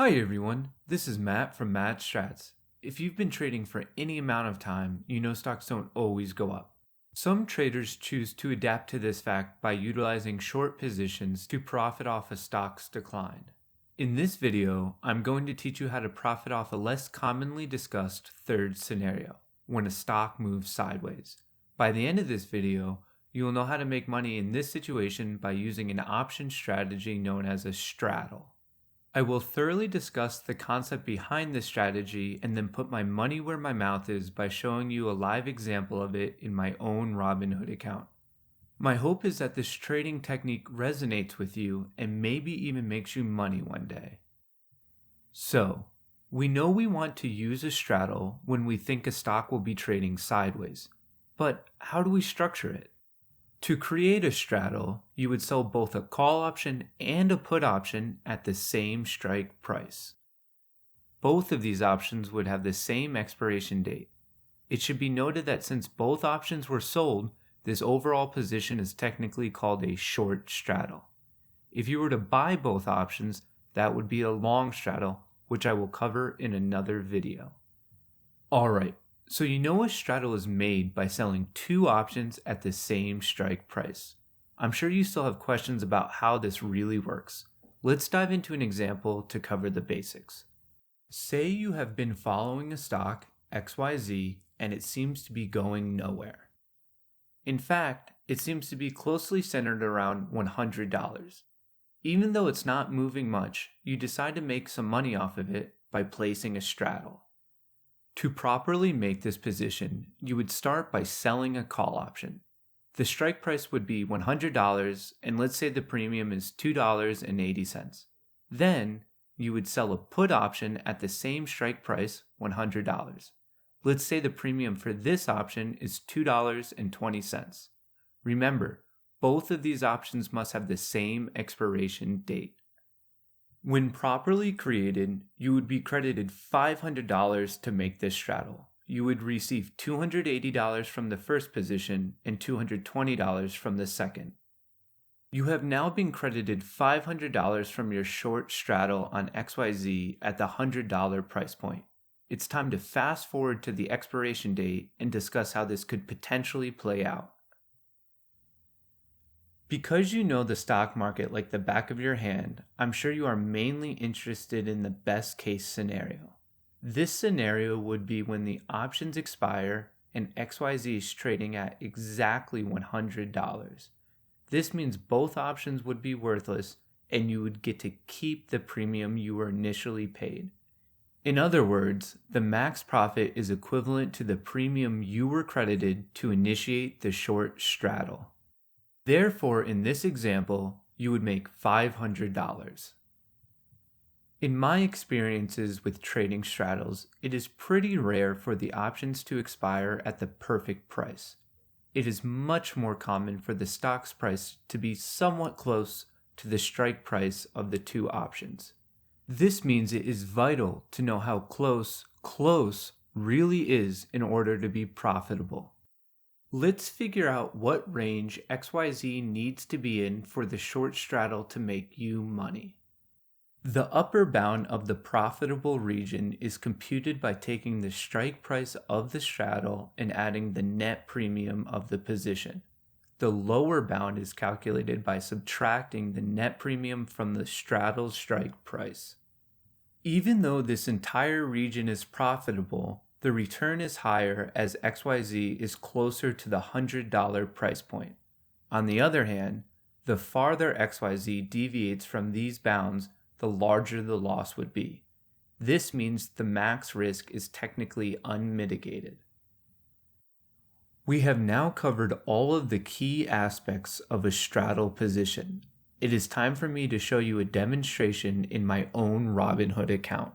Hi everyone, this is Matt from Matt Strats. If you've been trading for any amount of time, you know stocks don't always go up. Some traders choose to adapt to this fact by utilizing short positions to profit off a stock's decline. In this video, I'm going to teach you how to profit off a less commonly discussed third scenario, when a stock moves sideways. By the end of this video, you will know how to make money in this situation by using an option strategy known as a straddle. I will thoroughly discuss the concept behind this strategy and then put my money where my mouth is by showing you a live example of it in my own Robinhood account. My hope is that this trading technique resonates with you and maybe even makes you money one day. So, we know we want to use a straddle when we think a stock will be trading sideways, but how do we structure it? To create a straddle, you would sell both a call option and a put option at the same strike price. Both of these options would have the same expiration date. It should be noted that since both options were sold, this overall position is technically called a short straddle. If you were to buy both options, that would be a long straddle, which I will cover in another video. Alright. So you know a straddle is made by selling two options at the same strike price. I'm sure you still have questions about how this really works. Let's dive into an example to cover the basics. Say you have been following a stock, XYZ, and it seems to be going nowhere. In fact, it seems to be closely centered around $100. Even though it's not moving much, you decide to make some money off of it by placing a straddle. To properly make this position, you would start by selling a call option. The strike price would be $100, and let's say the premium is $2.80. Then, you would sell a put option at the same strike price, $100. Let's say the premium for this option is $2.20. Remember, both of these options must have the same expiration date. When properly created, you would be credited $500 to make this straddle. You would receive $280 from the first position and $220 from the second. You have now been credited $500 from your short straddle on XYZ at the $100 price point. It's time to fast forward to the expiration date and discuss how this could potentially play out. Because you know the stock market like the back of your hand, I'm sure you are mainly interested in the best case scenario. This scenario would be when the options expire and XYZ is trading at exactly $100. This means both options would be worthless and you would get to keep the premium you were initially paid. In other words, the max profit is equivalent to the premium you were credited to initiate the short straddle. Therefore, in this example, you would make $500. In my experiences with trading straddles, it is pretty rare for the options to expire at the perfect price. It is much more common for the stock's price to be somewhat close to the strike price of the two options. This means it is vital to know how close really is in order to be profitable. Let's figure out what range XYZ needs to be in for the short straddle to make you money. The upper bound of the profitable region is computed by taking the strike price of the straddle and adding the net premium of the position. The lower bound is calculated by subtracting the net premium from the straddle strike price. Even though this entire region is profitable, the return is higher as XYZ is closer to the $100 price point. On the other hand, the farther XYZ deviates from these bounds, the larger the loss would be. This means the max risk is technically unmitigated. We have now covered all of the key aspects of a straddle position. It is time for me to show you a demonstration in my own Robinhood account.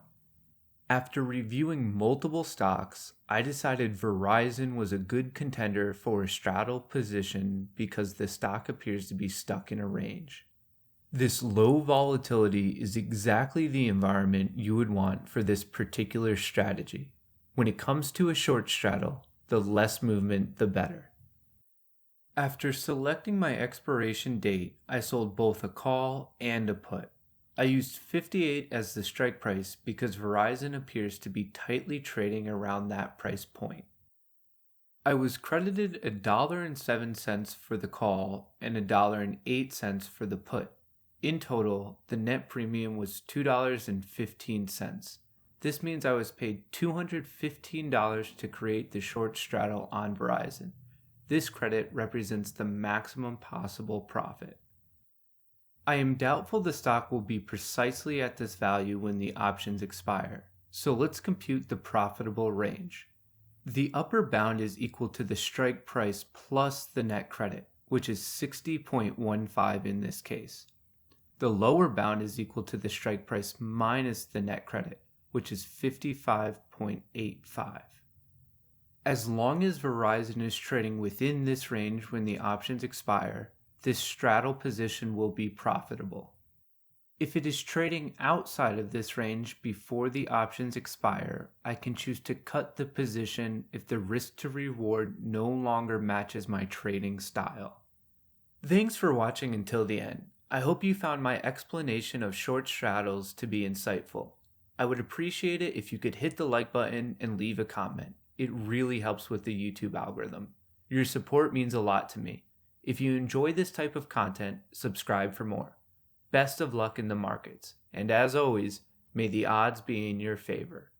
After reviewing multiple stocks, I decided Verizon was a good contender for a straddle position because the stock appears to be stuck in a range. This low volatility is exactly the environment you would want for this particular strategy. When it comes to a short straddle, the less movement, the better. After selecting my expiration date, I sold both a call and a put. I used 58 as the strike price because Verizon appears to be tightly trading around that price point. I was credited $1.07 for the call and $1.08 for the put. In total, the net premium was $2.15. This means I was paid $215 to create the short straddle on Verizon. This credit represents the maximum possible profit. I am doubtful the stock will be precisely at this value when the options expire, so let's compute the profitable range. The upper bound is equal to the strike price plus the net credit, which is 60.15 in this case. The lower bound is equal to the strike price minus the net credit, which is 55.85. As long as Verizon is trading within this range when the options expire, this straddle position will be profitable. If it is trading outside of this range before the options expire, I can choose to cut the position if the risk to reward no longer matches my trading style. Thanks for watching until the end. I hope you found my explanation of short straddles to be insightful. I would appreciate it if you could hit the like button and leave a comment. It really helps with the YouTube algorithm. Your support means a lot to me. If you enjoy this type of content, subscribe for more. Best of luck in the markets, and as always, may the odds be in your favor.